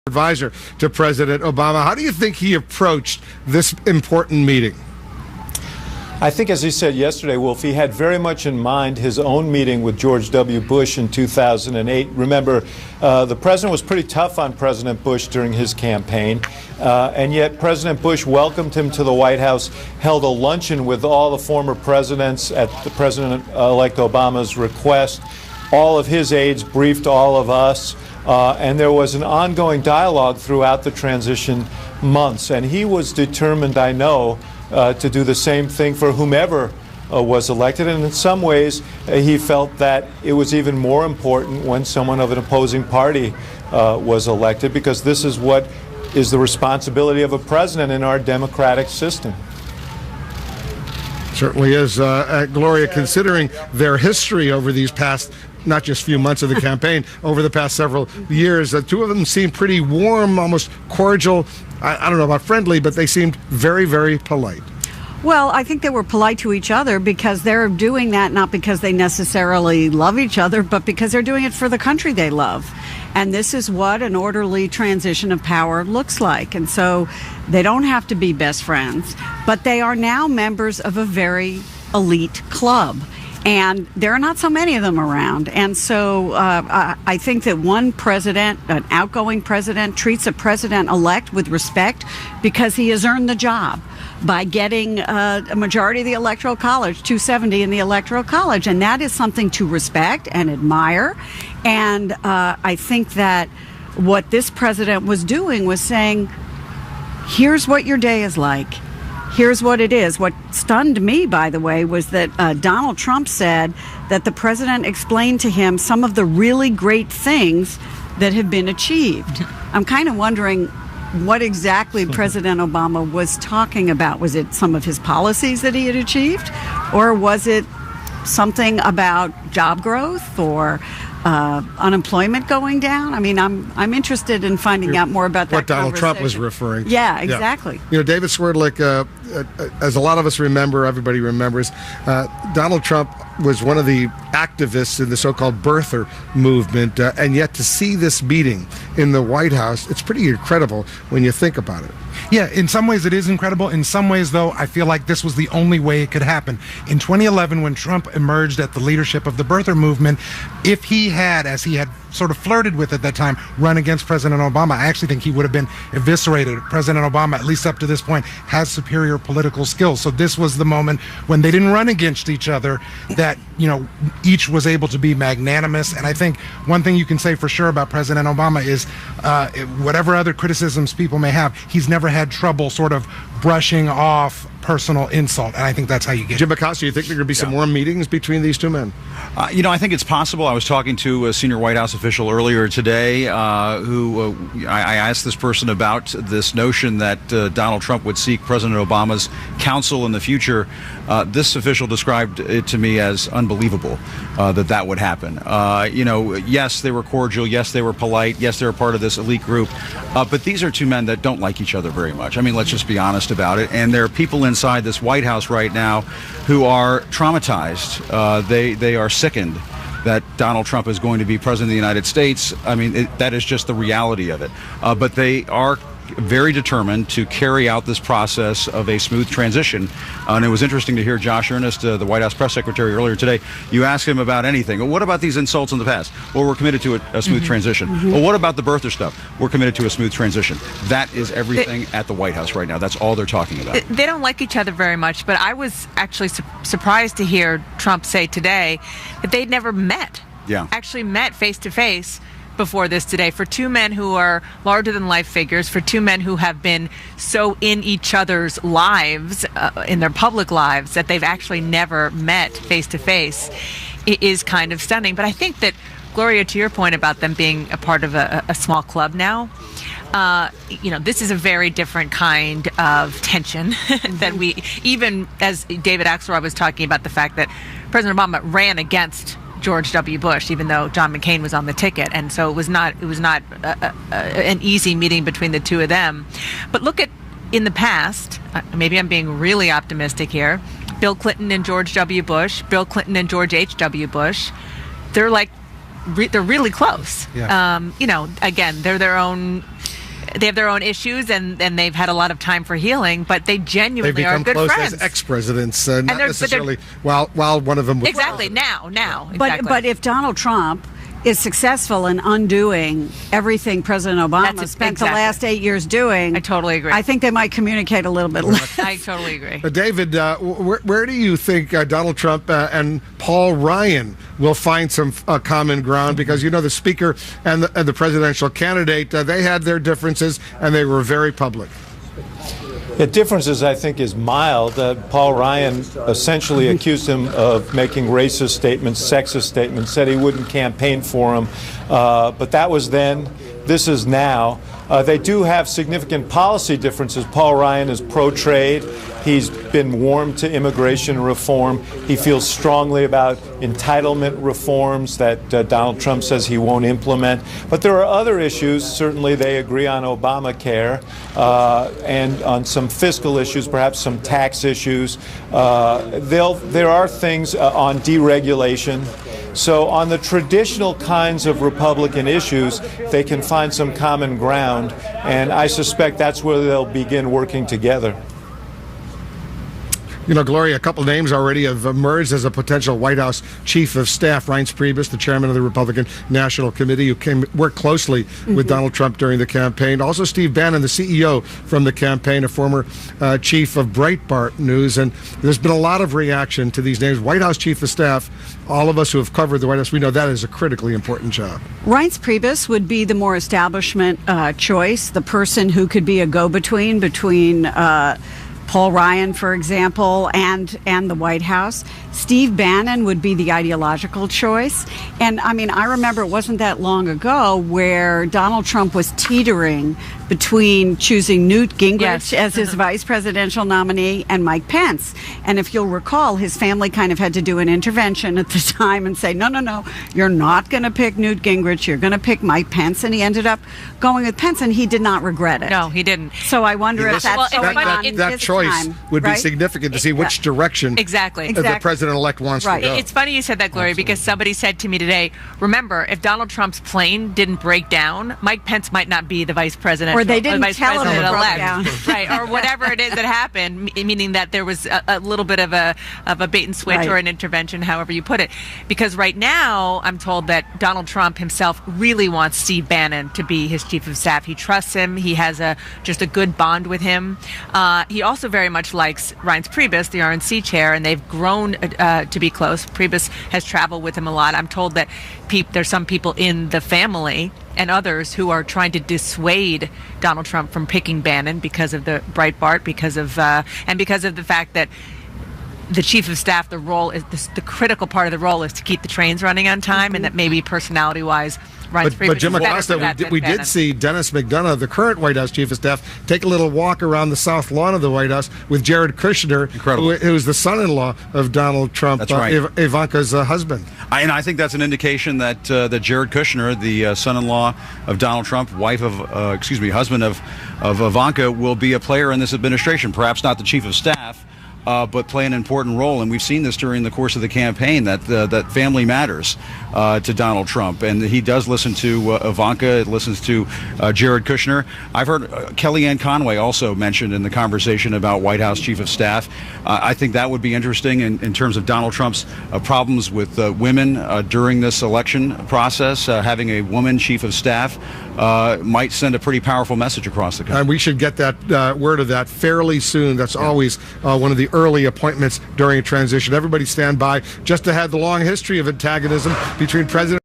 advisor to President Obama. How do you think he approached this important meeting? I think, as he said yesterday, Wolf, he had very much in mind his own meeting with George W. Bush in 2008. Remember, the president was pretty tough on President Bush during his campaign, and yet President Bush welcomed him to the White House, held a luncheon with all the former presidents at the President-elect Obama's request. All of his aides briefed all of us, and there was an ongoing dialogue throughout the transition months. And he was determined, I know, to do the same thing for whomever was elected. And in some ways, he felt that it was even more important when someone of an opposing party was elected, because this is what is the responsibility of a president in our democratic system. Certainly is. Gloria, considering their history over these past, not just few months of the campaign, over the past several years, the two of them seemed pretty warm, almost cordial. I don't know about friendly, but they seemed very, very polite. Well, I think they were polite to each other because they're doing that not because they necessarily love each other, but because they're doing it for the country they love. And this is what an orderly transition of power looks like. And so they don't have to be best friends, but they are now members of a very elite club. And there are not so many of them around. And so I think that one president, an outgoing president, treats a president-elect with respect because he has earned the job by getting a majority of the Electoral College, 270 in the Electoral College. And that is something to respect and admire. And I think that what this president was doing was saying, here's what your day is like. Here's what it is. What stunned me, by the way, was that Donald Trump said that the president explained to him some of the really great things that have been achieved. I'm kind of wondering what exactly President Obama was talking about. Was it some of his policies that he had achieved? Or was it something about job growth or unemployment going down? I mean, I'm interested in finding out more about that. What Donald Trump was referring to. Yeah, exactly. Yeah. You know, David Swerdlick, as a lot of us remember, everybody remembers, Donald Trump was one of the activists in the so-called birther movement, and yet to see this meeting in the White House, it's pretty incredible when you think about it. Yeah, in some ways it is incredible. In some ways, though, I feel like this was the only way it could happen. In 2011, when Trump emerged at the leadership of the birther movement, if he had, as he had sort of flirted with at that time, run against President Obama, I actually think he would have been eviscerated. President Obama, at least up to this point, has superior political skills. So this was the moment when they didn't run against each other that, you know, each was able to be magnanimous. And I think one thing you can say for sure about President Obama is whatever other criticisms people may have, he's never had trouble sort of brushing off personal insult, and I think that's how you get Jim Acosta, you think there could be some more meetings between these two men? You know, I think it's possible. I was talking to a senior White House official earlier today who I asked this person about this notion that Donald Trump would seek President Obama's counsel in the future. This official described it to me as unbelievable that would happen. You know, yes, they were cordial. Yes, they were polite. Yes, they were part of this elite group. But these are two men that don't like each other very much. I mean, let's just be honest about it. And there are people inside this White House right now who are traumatized. They are sickened that Donald Trump is going to be president of the United States. I mean, that is just the reality of it. But they are very determined to carry out this process of a smooth transition. And it was interesting to hear Josh Earnest, the White House press secretary, earlier today. You ask him about anything. Well, what about these insults in the past? Well, we're committed to a smooth transition. Well, what about the birther stuff? We're committed to a smooth transition. That is everything at the White House right now. That's all they're talking about. They don't like each other very much, but I was actually surprised to hear Trump say today that they'd never met. Yeah. Actually met face to face before this today. For two men who are larger than life figures, for two men who have been so in each other's lives, in their public lives, that they've actually never met face to face, it is kind of stunning. But I think that, Gloria, to your point about them being a part of a small club now, you know, this is a very different kind of tension than we, even as David Axelrod was talking about the fact that President Obama ran against George W. Bush, even though John McCain was on the ticket, and so it was not an easy meeting between the two of them. But look at in the past. Maybe I'm being really optimistic here. Bill Clinton and George W. Bush, Bill Clinton and George H.W. Bush. They're like they're really close. Yeah. You know, again, they're their own they have their own issues, and they've had a lot of time for healing, but they genuinely are They've good become close friends. as ex-presidents, not they're- necessarily while one of them was Exactly, president. now. Exactly. But if Donald Trump is successful in undoing everything President Obama That's spent exactly. the last 8 years doing, I totally agree. I think they might communicate a little bit less. I totally agree. David, where do you think Donald Trump and Paul Ryan will find some common ground? Because, the speaker and the presidential candidate, they had their differences, and they were very public. The differences, I think, is mild. Paul Ryan essentially accused him of making racist statements, sexist statements, said he wouldn't campaign for him. But that was then. This is now. They do have significant policy differences. Paul Ryan is pro-trade. He's been warm to immigration reform. He feels strongly about entitlement reforms that Donald Trump says he won't implement. But there are other issues. Certainly they agree on Obamacare and on some fiscal issues, perhaps some tax issues. There are things on deregulation. So on the traditional kinds of Republican issues, they can find some common ground, and I suspect that's where they'll begin working together. Gloria, a couple names already have emerged as a potential White House chief of staff. Reince Priebus, the chairman of the Republican National Committee, who worked closely with Donald Trump during the campaign. Also, Steve Bannon, the CEO from the campaign, a former chief of Breitbart News. And there's been a lot of reaction to these names. White House chief of staff, all of us who have covered the White House, we know that is a critically important job. Reince Priebus would be the more establishment choice, the person who could be a go-between between Paul Ryan, for example, and the White House. Steve Bannon would be the ideological choice. And I remember it wasn't that long ago where Donald Trump was teetering between choosing Newt Gingrich as his vice presidential nominee and Mike Pence. And if you'll recall, his family kind of had to do an intervention at the time and say, no, you're not going to pick Newt Gingrich, you're going to pick Mike Pence. And he ended up going with Pence, and he did not regret it. No, he didn't. So I wonder if that's going on that this choice time, would be right? significant to see which direction Exactly. the president-elect wants to go. It's funny you said that, Gloria, because somebody said to me today, remember, if Donald Trump's plane didn't break down, Mike Pence might not be the vice president. Or they didn't vice tell him it broke president-elect. down. Right, or whatever it is that happened, meaning that there was a little bit of a bait and switch Right. or an intervention, however you put it. Because right now, I'm told that Donald Trump himself really wants Steve Bannon to be his chief of staff. He trusts him. He has just a good bond with him. He also very much likes Reince Priebus, the RNC chair, and they've grown to be close. Priebus has traveled with him a lot. I'm told that there's some people in the family and others who are trying to dissuade Donald Trump from picking Bannon because of the Breitbart, because of the fact that the chief of staff, the role is the critical part of the role is to keep the trains running on time, and that maybe personality-wise, Reince Priebus But Jim is better for Acosta, that we than did Bannon. see Dennis McDonough, the current White House chief of staff, take a little walk around the south lawn of the White House with Jared Kushner, who's the son-in-law of Donald Trump, That's right. Ivanka's husband. And I think that's an indication that Jared Kushner, the son-in-law of Donald Trump, husband of Ivanka, will be a player in this administration. Perhaps not the chief of staff, but play an important role. And we've seen this during the course of the campaign, that family matters to Donald Trump. And he does listen to Ivanka, listens to Jared Kushner. I've heard Kellyanne Conway also mentioned in the conversation about White House chief of staff. I think that would be interesting in terms of Donald Trump's problems with women during this election process. Having a woman chief of staff might send a pretty powerful message across the country. And we should get that word of that fairly soon. That's always one of the early appointments during a transition. Everybody stand by just to have the long history of antagonism between President